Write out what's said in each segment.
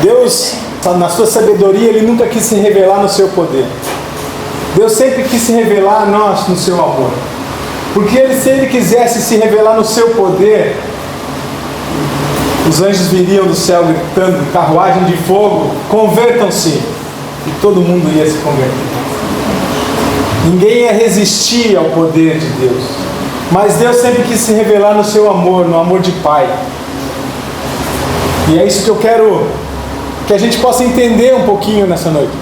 Deus, na sua sabedoria, Ele nunca quis se revelar no seu poder. Deus sempre quis se revelar a nós no seu amor. Porque se Ele quisesse se revelar no seu poder, os anjos viriam do céu gritando, carruagem de fogo, convertam-se. E todo mundo ia se converter. Ninguém ia resistir ao poder de Deus. Mas Deus sempre quis se revelar no seu amor, no amor de Pai. E é isso que eu quero que a gente possa entender um pouquinho nessa noite.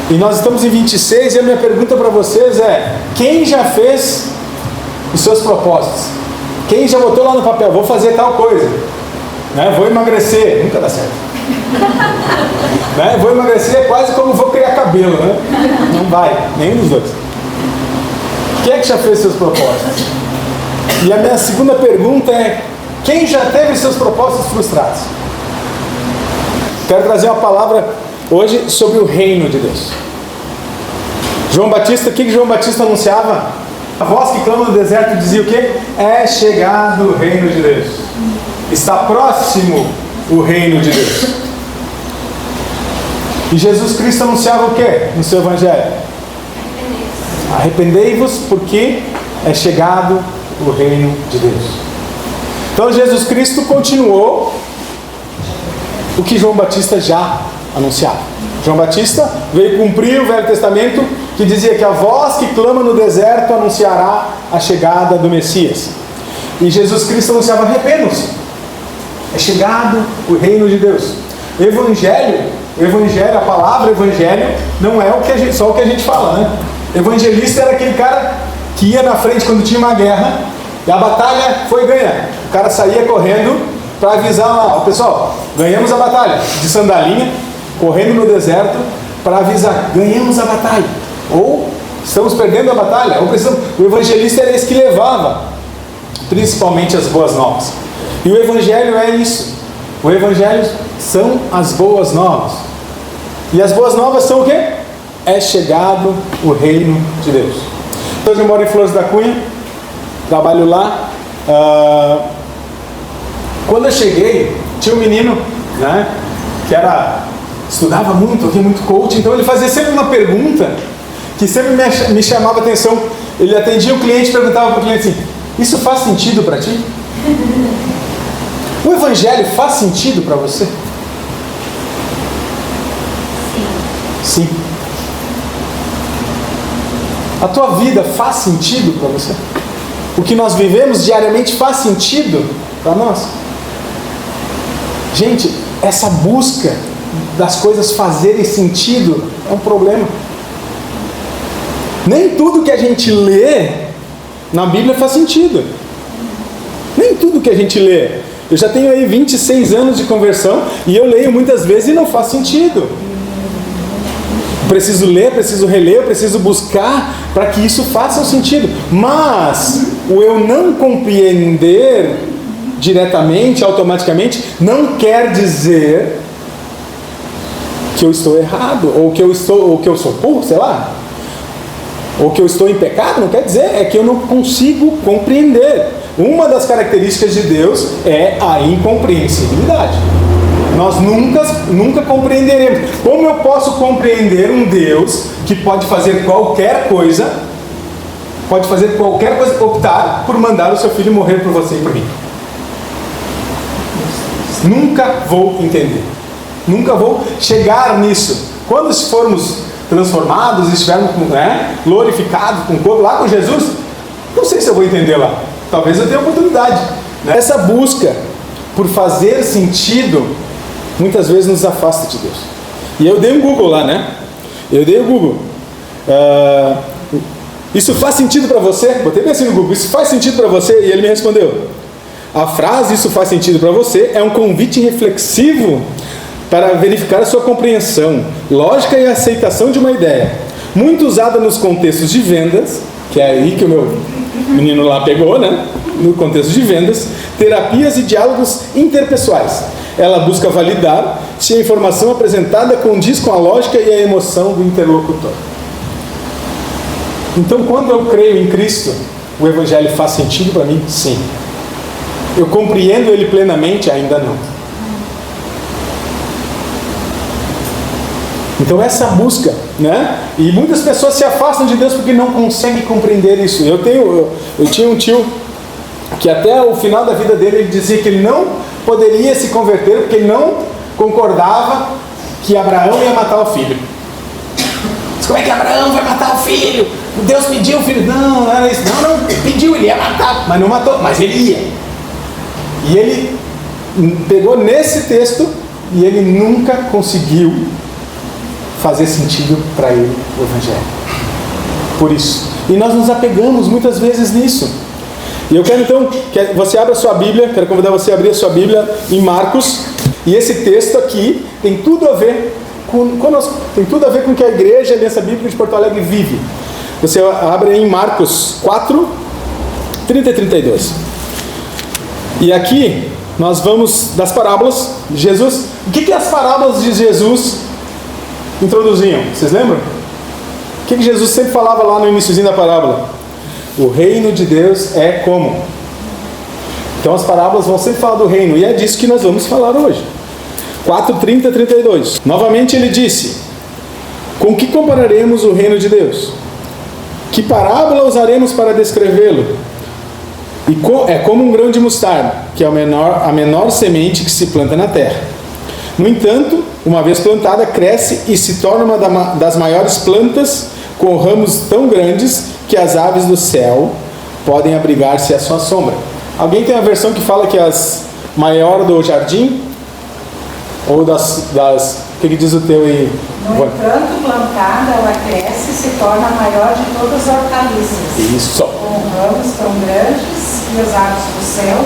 E nós estamos em 26 e a minha pergunta para vocês é: quem já fez os seus propósitos? Quem já botou lá no papel, vou fazer tal coisa, né? Vou emagrecer, nunca dá certo. Né? Vou emagrecer é quase como vou criar cabelo, né? Não vai, nenhum dos dois. Quem é que já fez seus propósitos? E a minha segunda pergunta é: quem já teve seus propósitos frustrados? Quero trazer uma palavra hoje sobre o reino de Deus. João Batista, o que João Batista anunciava? A voz que clama no deserto dizia o quê? É chegado o reino de Deus. Está próximo o reino de Deus. E Jesus Cristo anunciava o quê no seu evangelho? Arrependei-vos, porque é chegado o reino de Deus. Então Jesus Cristo continuou o que João Batista já anunciava. João Batista veio cumprir o Velho Testamento, que dizia que a voz que clama no deserto anunciará a chegada do Messias. E Jesus Cristo anunciava: arrependam-se, é chegado o reino de Deus. Evangelho, a palavra evangelho não é só o que a gente fala, né? Evangelista era aquele cara que ia na frente quando tinha uma guerra e a batalha foi ganha. O cara saía correndo para avisar lá: ó, pessoal, ganhamos a batalha, de sandalinha, correndo no deserto para avisar: ganhamos a batalha, ou estamos perdendo a batalha, ou precisamos. O evangelista era esse que levava principalmente as boas novas. E o evangelho é isso. O evangelho são as boas novas. E as boas novas são o quê? É chegado o reino de Deus. Então eu moro em Flores da Cunha, trabalho lá. Quando eu cheguei, tinha um menino, né, que estudava muito, ouvia muito coach. Então ele fazia sempre uma pergunta que sempre me chamava a atenção. Ele atendia o cliente e perguntava para o cliente assim: isso faz sentido para ti? O evangelho faz sentido para você? Sim. A tua vida faz sentido para você? O que nós vivemos diariamente faz sentido para nós? Gente, essa busca das coisas fazerem sentido é um problema. Nem tudo que a gente lê na Bíblia faz sentido. Nem tudo que a gente lê. Eu já tenho aí 26 anos de conversão e eu leio muitas vezes e não faz sentido. Preciso ler, preciso reler, preciso buscar para que isso faça sentido. Mas o eu não compreender diretamente, automaticamente, não quer dizer que eu estou errado, ou que eu sou burro, sei lá, ou que eu estou em pecado. Não quer dizer, é que eu não consigo compreender. Uma das características de Deus é a incompreensibilidade. Nós nunca compreenderemos. Como eu posso compreender um Deus que pode fazer qualquer coisa, optar por mandar o seu filho morrer por você e por mim? Nunca vou entender. Nunca vou chegar nisso. Quando formos transformados, estivermos glorificados com o corpo lá com Jesus, não sei se eu vou entender lá. Talvez eu tenha oportunidade. Essa busca por fazer sentido muitas vezes nos afasta de Deus. E eu dei um Google lá, né? Isso faz sentido para você? Botei bem assim no Google: isso faz sentido para você? E ele me respondeu: a frase "isso faz sentido para você" é um convite reflexivo para verificar a sua compreensão, lógica e aceitação de uma ideia, muito usada nos contextos de vendas, que é aí que o meu menino lá pegou, né? No contexto de vendas, terapias e diálogos interpessoais. Ela busca validar se a informação apresentada condiz com a lógica e a emoção do interlocutor. Então, quando eu creio em Cristo, o evangelho faz sentido para mim? Sim. Eu compreendo ele plenamente? Ainda não. Então essa busca, né? E muitas pessoas se afastam de Deus porque não conseguem compreender isso. Eu tinha um tio que até o final da vida dele ele dizia que ele não poderia se converter porque ele não concordava que Abraão ia matar o filho. Mas como é que Abraão vai matar o filho? Deus pediu o filho. Não era isso. Não, pediu, ele ia matar, mas não matou, mas ele ia. E ele pegou nesse texto e ele nunca conseguiu fazer sentido para ele o Evangelho. Por isso. E nós nos apegamos muitas vezes nisso. E eu quero então que você abra a sua Bíblia, quero convidar você a abrir a sua Bíblia em Marcos. E esse texto aqui tem tudo a ver conosco, tem tudo a ver com o que a igreja, Aliança Bíblica de Porto Alegre vive. Você abre em Marcos 4, 30 e 32. E aqui nós vamos das parábolas de Jesus. O que as parábolas de Jesus introduziam? Vocês lembram? O que Jesus sempre falava lá no iniciozinho da parábola? O reino de Deus é como? Então as parábolas vão sempre falar do reino. E é disso que nós vamos falar hoje. 4, 30 e 32. Novamente ele disse: com que compararemos o reino de Deus? Que parábola usaremos para descrevê-lo? É como um grão de mostarda, que é a menor semente que se planta na terra. No entanto, uma vez plantada, cresce e se torna uma das maiores plantas, com ramos tão grandes que as aves do céu podem abrigar-se à sua sombra. Alguém tem a versão que fala que as maior do jardim? Ou o que diz o teu aí? No entanto, plantada, ela cresce e se torna a maior de todas as hortaliças. Isso. Com ramos tão grandes e as aves do céu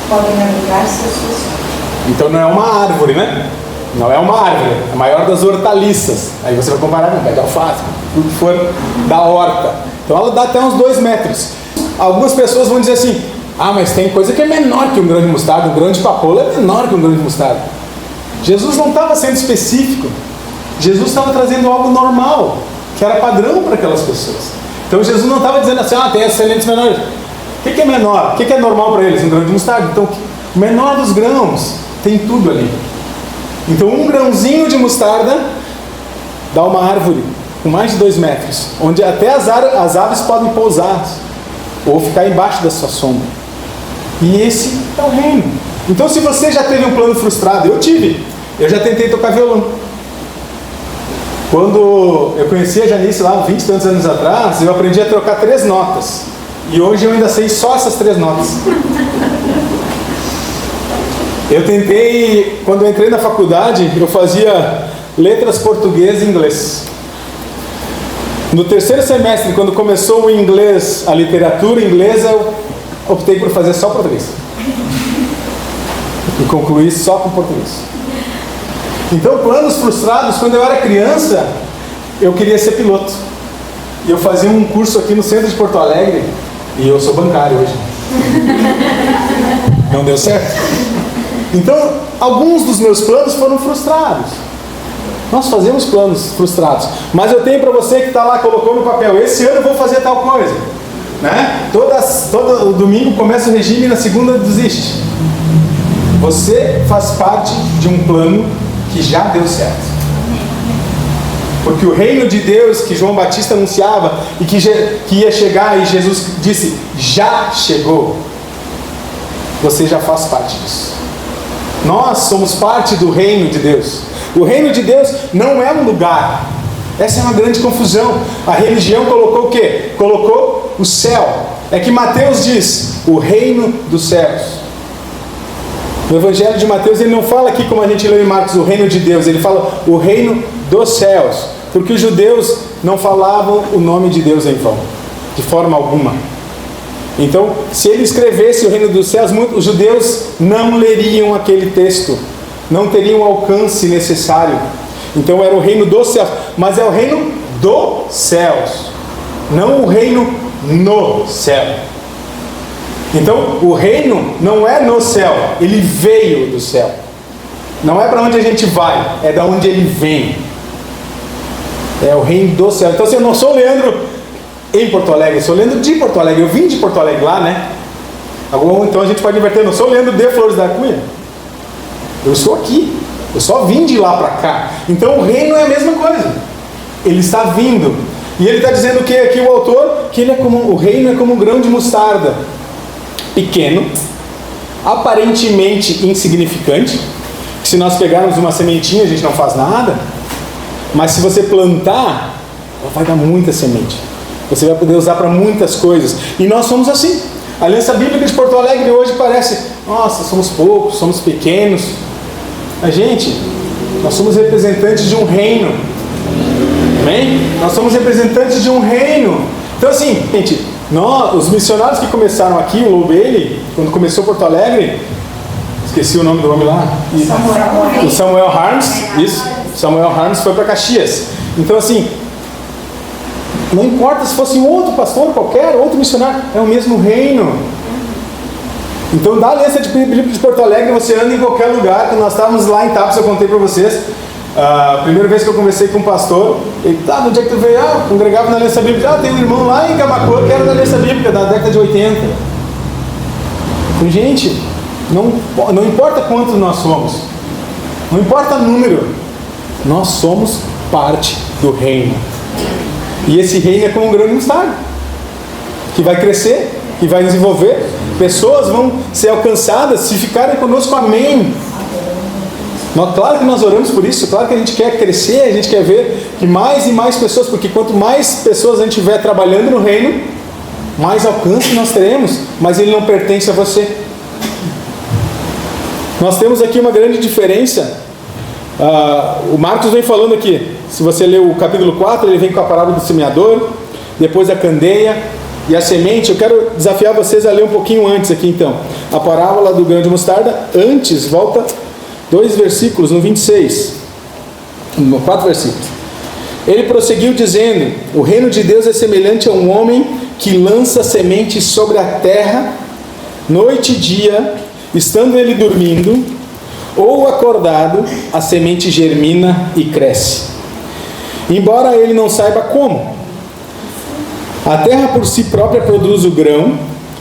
podem abrigar-se à sua sombra. Então não é uma árvore, né? Não é uma árvore, é a maior das hortaliças. Aí você vai comparar com o pé de alface, tudo que for da horta. Então ela dá até uns 2 metros. Algumas pessoas vão dizer assim: ah, mas tem coisa que é menor que um grão de mostarda. Um grão de papoula é menor que um grão de mostarda. Jesus não estava sendo específico. Jesus estava trazendo algo normal, que era padrão para aquelas pessoas. Então Jesus não estava dizendo assim: ah, tem excelentes menores. O que é menor? O que é normal para eles? Um grão de mostarda. Então, o menor dos grãos tem tudo ali. Então, um grãozinho de mostarda dá uma árvore com mais de 2 metros, onde até as aves podem pousar ou ficar embaixo da sua sombra. E esse é o reino. Então, se você já teve um plano frustrado, eu já tentei tocar violão. Quando eu conheci a Janice lá 20 e tantos anos atrás, eu aprendi a trocar 3 notas. E hoje eu ainda sei só essas 3 notas. Eu tentei, quando eu entrei na faculdade, eu fazia letras português e inglês. No 3º semestre, quando começou o inglês, a literatura inglesa, eu optei por fazer só português. E concluí só com português. Então, planos frustrados, quando eu era criança, eu queria ser piloto. E eu fazia um curso aqui no centro de Porto Alegre, e eu sou bancário hoje. Não deu certo. Então, alguns dos meus planos foram frustrados. Nós fazemos planos frustrados. Mas eu tenho para você que está lá, colocou no papel: esse ano eu vou fazer tal coisa, né? Todo domingo começa o regime e na segunda desiste. Você faz parte de um plano que já deu certo. Porque o reino de Deus que João Batista anunciava e que ia chegar, e Jesus disse: já chegou. Você já faz parte disso. Nós somos parte do reino de Deus. O reino de Deus não é um lugar. Essa é uma grande confusão. A religião colocou o quê? Colocou o céu. É que Mateus diz: o reino dos céus. No Evangelho de Mateus ele não fala aqui, como a gente leu em Marcos, o reino de Deus. Ele fala o reino dos céus. Porque os judeus não falavam o nome de Deus em vão, de forma alguma. Então, se ele escrevesse o reino dos céus, os judeus não leriam aquele texto, não teriam o alcance necessário. Então era o reino dos céus, mas é o reino dos céus, não o reino no céu. Então o reino não é no céu, ele veio do céu. Não é para onde a gente vai, é da onde ele vem. É o reino do céu. Então, se eu não sou Leandro em Porto Alegre, eu sou Leandro de Porto Alegre. Eu vim de Porto Alegre lá, né? Então a gente pode inverter. Eu não sou Leandro de Flores da Cunha. Eu estou aqui. Eu só vim de lá para cá. Então o reino é a mesma coisa. Ele está vindo. E ele está dizendo que aqui o autor, que ele é como, o reino é como um grão de mostarda. Pequeno, aparentemente insignificante. Se nós pegarmos uma sementinha, a gente não faz nada. Mas se você plantar, ela vai dar muita semente. Você vai poder usar para muitas coisas. E nós somos assim. A Aliança Bíblica de Porto Alegre hoje parece, nossa, somos poucos, somos pequenos. Mas, gente, nós somos representantes de um reino. Amém? Nós somos representantes de um reino. Então, assim, gente, nós, os missionários que começaram aqui, o Lou Bailey, quando começou Porto Alegre, esqueci o nome do homem lá. O Samuel Harms, isso. Samuel Harms foi para Caxias. Então, assim, não importa se fosse um outro pastor qualquer, outro missionário, é o mesmo reino. Então, da Aliança Bíblica de Porto Alegre, você anda em qualquer lugar. Quando nós estávamos lá em Tapas, eu contei para vocês, a primeira vez que eu conversei com um pastor, ele, no dia que tu veio, congregava na Aliança Bíblica, tem um irmão lá em Camacuã que era da Aliança Bíblica, da década de 80. Então, gente, não importa quantos nós somos, não importa o número, nós somos parte do reino. E esse reino é como um grão de mostarda, que vai crescer, que vai desenvolver. Pessoas vão ser alcançadas se ficarem conosco, amém. Claro que nós oramos por isso, claro que a gente quer crescer, a gente quer ver que mais e mais pessoas, porque quanto mais pessoas a gente estiver trabalhando no reino, mais alcance nós teremos, mas ele não pertence a você. Nós temos aqui uma grande diferença. O Marcos vem falando aqui, se você ler o capítulo 4, ele vem com a parábola do semeador, depois a candeia e a semente. Eu quero desafiar vocês a ler um pouquinho antes aqui então, a parábola do grão de mostarda. Antes, volta 2 versículos, no 26, 4 versículos. Ele prosseguiu dizendo: o reino de Deus é semelhante a um homem que lança semente sobre a terra, noite e dia, estando ele dormindo ou acordado, a semente germina e cresce, embora ele não saiba como. A terra por si própria produz o grão,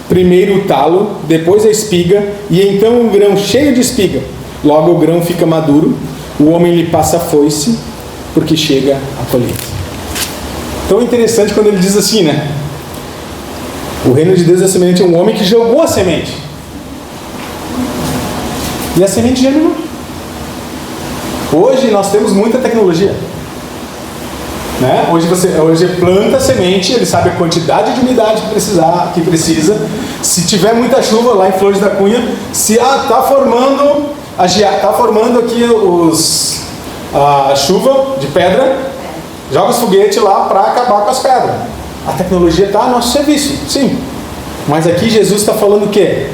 primeiro o talo, depois a espiga, e então um grão cheio de espiga. Logo o grão fica maduro, o homem lhe passa a foice, porque chega a colheita. Então é interessante quando ele diz assim, né? O reino de Deus é semelhante a um homem que jogou a semente. E a semente germinou. Hoje nós temos muita tecnologia. Né? Hoje planta a semente, ele sabe a quantidade de umidade que precisa. Se tiver muita chuva lá em Flores da Cunha, se está formando aqui a chuva de pedra, joga os foguetes lá para acabar com as pedras. A tecnologia está a nosso serviço, sim. Mas aqui Jesus está falando o quê?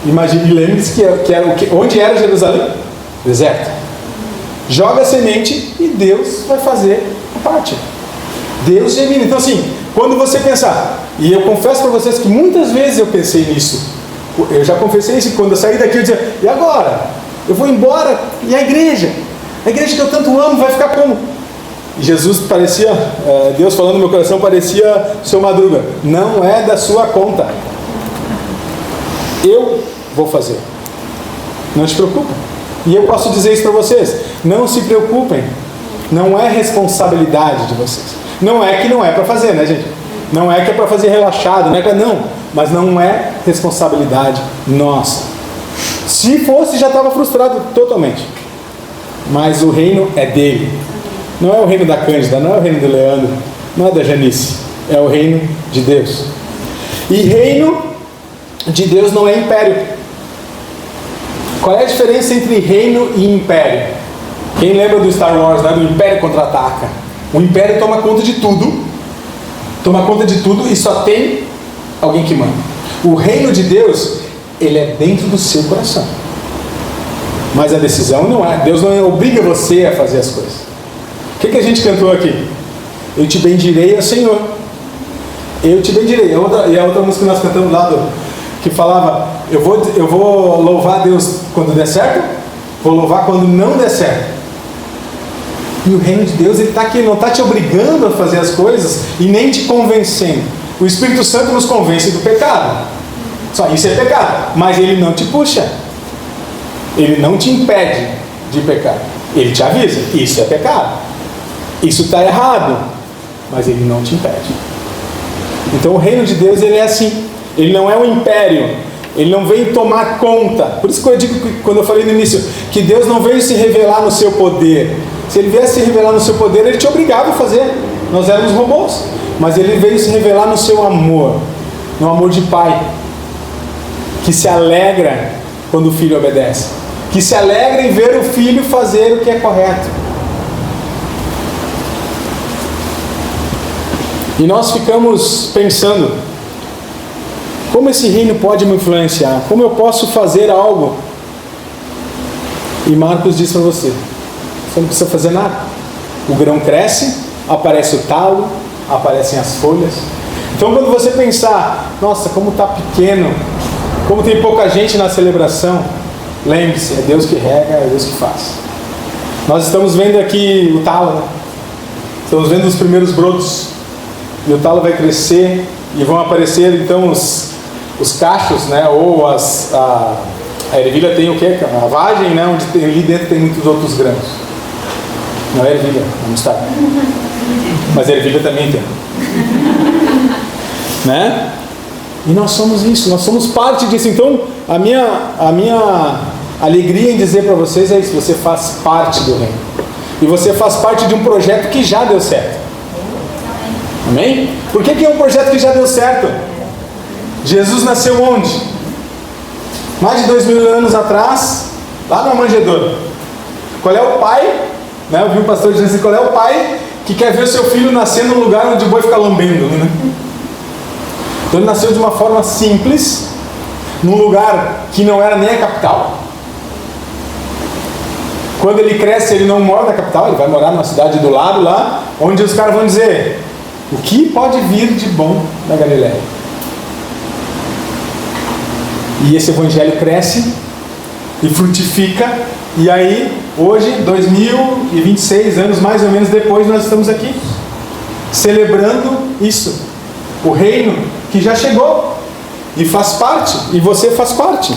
Imagine, lembre-se que era onde era Jerusalém? Deserto. Joga a semente e Deus vai fazer a parte. Deus germina. Então assim, quando você pensar, e eu confesso para vocês que muitas vezes eu pensei nisso. Eu já confessei isso, quando eu saí daqui eu dizia, e agora? Eu vou embora, e a igreja? A igreja que eu tanto amo vai ficar como? E Jesus parecia, Deus falando no meu coração, parecia seu Madruga, não é da sua conta. Eu vou fazer. Não te preocupa. E eu posso dizer isso para vocês, não se preocupem. Não é responsabilidade de vocês. Não é que não é para fazer, né, gente? Não é que é para fazer relaxado, não. Mas não é responsabilidade nossa. Se fosse, já estava frustrado totalmente. Mas o reino é dele. Não é o reino da Cândida, não é o reino do Leandro, não é da Janice. É o reino de Deus. E reino de Deus não é império. Qual é a diferença entre reino e império? Quem lembra do Star Wars, né? Do Império Contra-Ataca? O Império toma conta de tudo. Toma conta de tudo e só tem alguém que manda. O reino de Deus, ele é dentro do seu coração. Mas a decisão não é. Deus não obriga você a fazer as coisas. O que a gente cantou aqui? Eu te bendirei ao Senhor. Eu te bendirei. E a outra música que nós cantamos lá, que falava, eu vou louvar a Deus quando der certo, vou louvar quando não der certo. E o reino de Deus, ele está aqui, ele não está te obrigando a fazer as coisas e nem te convencendo. O Espírito Santo nos convence do pecado. Só isso é pecado. Mas ele não te puxa. Ele não te impede. de pecar. Ele te avisa, isso é pecado, isso está errado, mas ele não te impede. Então o reino de Deus, ele é assim, ele não é um império, ele não vem tomar conta. Por isso que eu digo, que, quando eu falei no início, que Deus não veio se revelar no seu poder. Se ele viesse se revelar no seu poder, ele te obrigava a fazer. Nós éramos robôs, mas ele veio se revelar no seu amor, no amor de pai, que se alegra quando o filho obedece, que se alegra em ver o filho fazer o que é correto. E nós ficamos pensando, como esse reino pode me influenciar? Como eu posso fazer algo? E Marcos diz para você, você não precisa fazer nada. O grão cresce, aparece o talo, aparecem as folhas. Então quando você pensar, nossa, como está pequeno, como tem pouca gente na celebração, lembre-se, é Deus que rega, é Deus que faz. Nós estamos vendo aqui o talo, né? Estamos vendo os primeiros brotos, e o talo vai crescer, e vão aparecer então os cachos, né? Ou a ervilha tem o quê? A vagem, né? Onde tem, ali dentro tem muitos outros grãos. Não é ervilha, é mostarda. Mas a ervilha também tem. Né? E nós somos isso, nós somos parte disso. Então, a minha alegria em dizer para vocês é isso: você faz parte do reino. E você faz parte de um projeto que já deu certo. Amém? Por que é um projeto que já deu certo? Jesus nasceu onde? Mais de 2000 anos atrás, lá na manjedoura. Qual é o pai? Né? Eu vi o pastor dizendo assim: qual é o pai que quer ver o seu filho nascer num lugar onde o boi fica lambendo? Né? Então ele nasceu de uma forma simples, num lugar que não era nem a capital. Quando ele cresce, ele não mora na capital, ele vai morar numa cidade do lado lá, onde os caras vão dizer: o que pode vir de bom da Galileia? E esse evangelho cresce e frutifica. E aí, hoje, 2026 anos mais ou menos depois, nós estamos aqui celebrando isso, o reino que já chegou e faz parte, e você faz parte.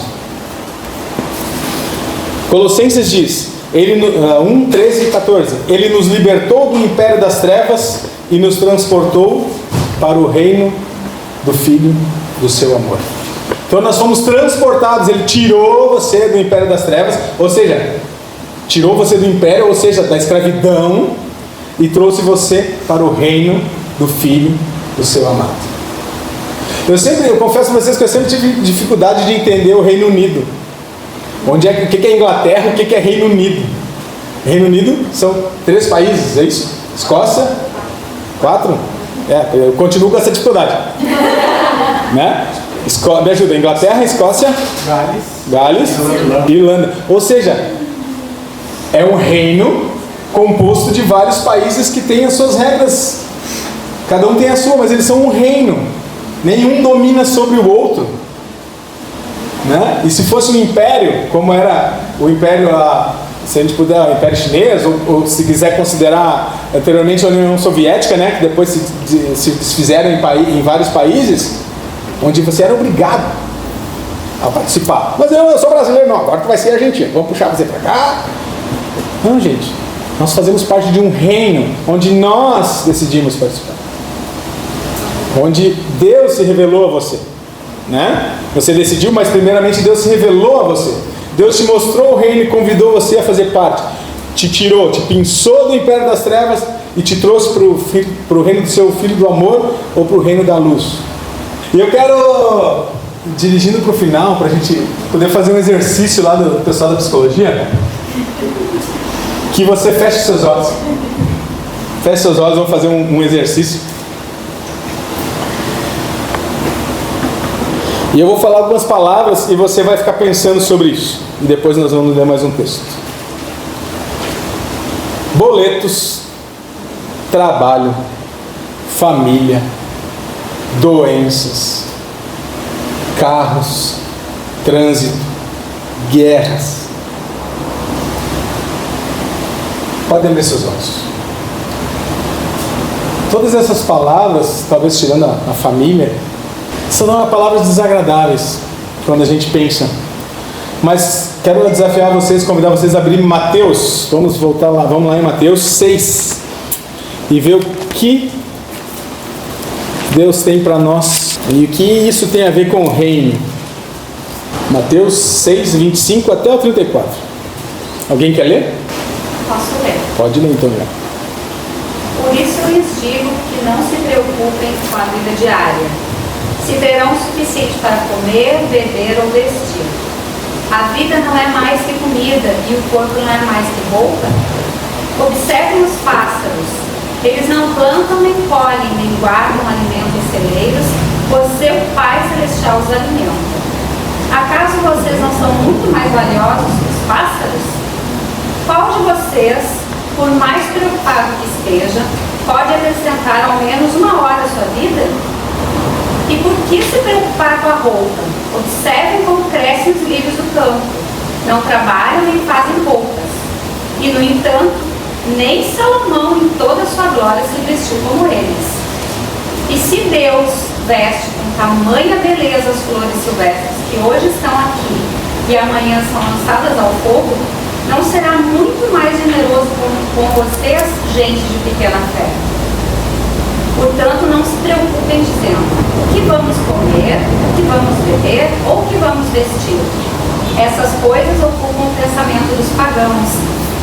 Colossenses diz, 1, 13 e 14: ele nos libertou do império das trevas e nos transportou para o reino do Filho do seu amor. Então nós fomos transportados, ele tirou você do império das trevas, ou seja, tirou você do império, ou seja, da escravidão, e trouxe você para o reino do Filho do seu amado. Eu confesso a vocês que eu sempre tive dificuldade de entender o Reino Unido. O que é Inglaterra, o que é Reino Unido? Reino Unido são 3 países, é isso? Escócia, 4? Eu continuo com essa dificuldade. Né? Me ajuda, Inglaterra, Escócia, Gales e Irlanda. Ou seja, é um reino composto de vários países que têm as suas regras. Cada um tem a sua, mas eles são um reino. Nenhum domina sobre o outro. Né? E se fosse um império, como era o império, se a gente puder, o império chinês, ou se quiser considerar anteriormente a União Soviética, né, que depois se desfizeram em vários países, onde você era obrigado a participar. Mas eu sou brasileiro, não, agora tu vai ser argentino, vamos puxar você para cá. Não, gente, nós fazemos parte de um reino onde nós decidimos participar, onde Deus se revelou a você, né? Você decidiu, mas primeiramente Deus se revelou a você. Deus te mostrou o reino e convidou você a fazer parte. Te tirou, te pinçou do império das trevas e te trouxe para o reino do seu Filho do amor, ou para o reino da luz. E eu quero, dirigindo para o final, para a gente poder fazer um exercício lá do pessoal da psicologia, que você feche seus olhos. Feche seus olhos, vamos fazer um exercício. E eu vou falar algumas palavras e você vai ficar pensando sobre isso. E depois nós vamos ler mais um texto. Boletos, trabalho, família, doenças, carros, trânsito, guerras. Podem abrir seus olhos. Todas essas palavras, talvez tirando a família, são palavras desagradáveis quando a gente pensa. Mas quero desafiar vocês, convidar vocês a abrir Mateus. Vamos voltar lá, vamos lá em Mateus 6 e ver o que Deus tem para nós e o que isso tem a ver com o reino. Mateus 6, 25 até o 34. Alguém quer ler? Posso ler? Pode ler então, já. Por isso eu lhes digo que não se preocupem com a vida diária, se terão o suficiente para comer, beber ou vestir. A vida não é mais que comida e o corpo não é mais que roupa? Observem os pássaros. Eles não plantam, nem colhem, nem guardam alimento em celeiros, pois seu Pai Celestial os alimenta. Acaso vocês não são muito mais valiosos que os pássaros? Qual de vocês, por mais preocupado que esteja, pode acrescentar ao menos uma hora à sua vida? E por que se preocupar com a roupa? Observem como crescem os lírios do campo. Não trabalham nem fazem roupas. E, no entanto, nem Salomão em toda a sua glória se vestiu como eles. E se Deus veste com tamanha beleza as flores silvestres que hoje estão aqui e amanhã são lançadas ao fogo, não será muito mais generoso com vocês, gente de pequena fé? Portanto, não se preocupem dizendo: o que vamos comer, o que vamos beber ou o que vamos vestir? Essas coisas ocupam o pensamento dos pagãos,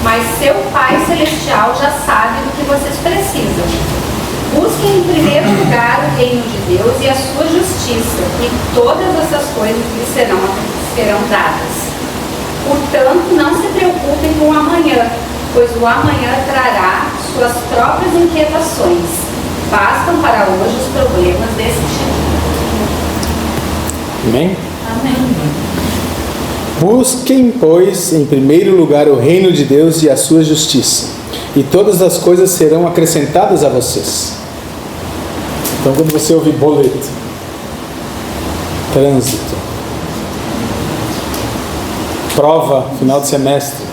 mas seu Pai Celestial já sabe do que vocês precisam. Busquem em primeiro lugar o reino de Deus e a sua justiça, e todas essas coisas lhes serão dadas. Portanto, não se preocupem com o amanhã, pois o amanhã trará suas próprias inquietações. Bastam para hoje os problemas desse tipo. Amém? Amém. Busquem, pois, em primeiro lugar o reino de Deus e a sua justiça, e todas as coisas serão acrescentadas a vocês. Então, quando você ouvir boleto, trânsito, prova, final de semestre,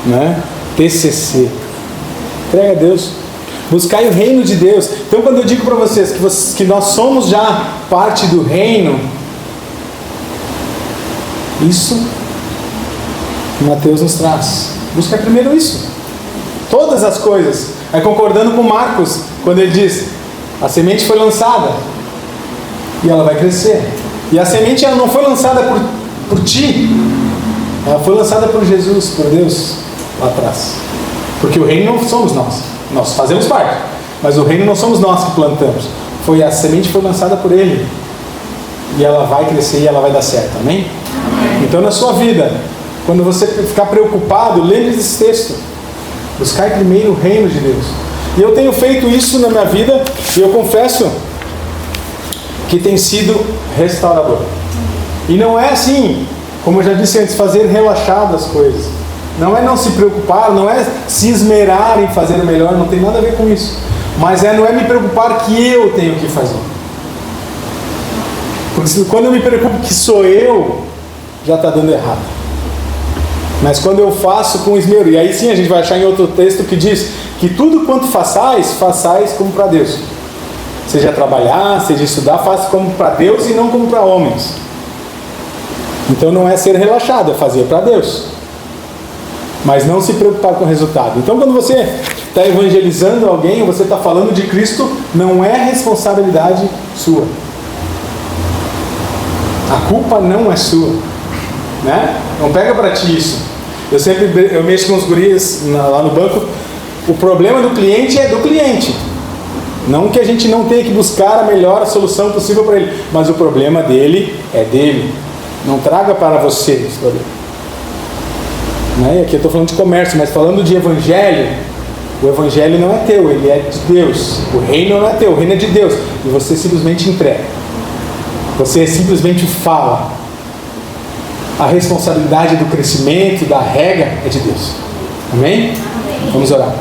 né? TCC, entrega a Deus. Buscai o reino de Deus. Então, quando eu digo para vocês que nós somos já parte do reino, isso Mateus nos traz. Busca primeiro isso. Todas as coisas. Aí concordando com Marcos, quando ele diz: a semente foi lançada e ela vai crescer. E a semente ela não foi lançada por ti, ela foi lançada por Jesus, por Deus lá atrás. Porque o reino não somos nós. Nós fazemos parte, mas o reino não somos nós que plantamos. A semente foi lançada por Ele. E ela vai crescer e ela vai dar certo. Amém? Então, na sua vida, quando você ficar preocupado, lembre desse texto. Buscar primeiro o reino de Deus. E eu tenho feito isso na minha vida, e eu confesso que tem sido restaurador. E não é assim, como eu já disse antes, fazer relaxado as coisas. Não é não se preocupar, não é se esmerar em fazer o melhor, não tem nada a ver com isso. Mas não é me preocupar que eu tenho que fazer. Porque quando eu me preocupo que sou eu, já está dando errado. Mas quando eu faço com esmero, e aí sim a gente vai achar em outro texto que diz que tudo quanto façais, façais como para Deus. Seja trabalhar, seja estudar, faça como para Deus e não como para homens. Então não é ser relaxado, é fazer para Deus. Mas não se preocupar com o resultado. Então quando você está evangelizando alguém, você está falando de Cristo, não é responsabilidade sua. A culpa não é sua, né? Não pega para ti isso. Eu mexo com os guris lá no banco. O problema do cliente é do cliente. Não que a gente não tenha que buscar a melhor solução possível para ele, mas o problema dele é dele. Não traga para você esse problema. Né? E aqui eu estou falando de comércio, mas falando de evangelho, o evangelho não é teu, ele é de Deus. O reino não é teu, o reino é de Deus. E você simplesmente entrega. Você simplesmente fala. A responsabilidade do crescimento, da rega, é de Deus. Amém? Amém. Vamos orar.